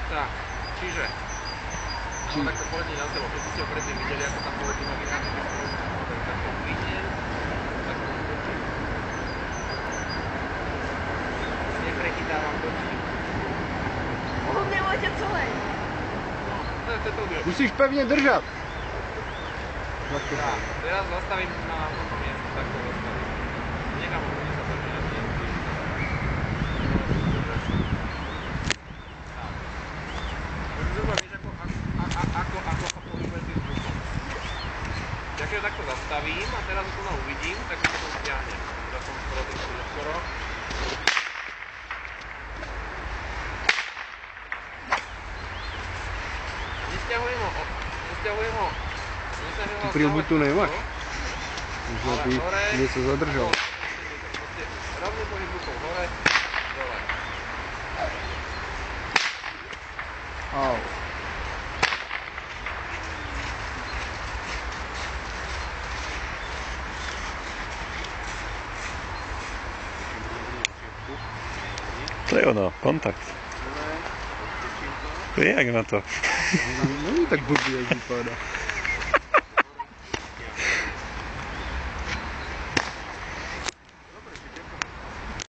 Tak, čiže takto povedne na telo, keď ste ho predtým videli, ako tam povedne na vyhráte, tak to vidím, tak to utočím. Neprechytávam bočky. Nemôžete celé. No, to je to druhé. Musíš pevne držať. Tak, teraz zastavím na tomto miestu, takto zastavím. Nechám ho, kde sa začne na tie zhruba vieš, ako sa pohybuje tým zvukom. Ja keď ho takto zastavím a teraz ho uvidím, tak ho potom stiahnem. Teraz som skoro tým skoro. Nesťahujem ho. Prilbu tu nemáš. Možno by niečo zadržal. Rovne pohyb rukou hore, dole. Au. To je ono, kontakt. To je jak na to. No nie tak blbý, jak vypadá.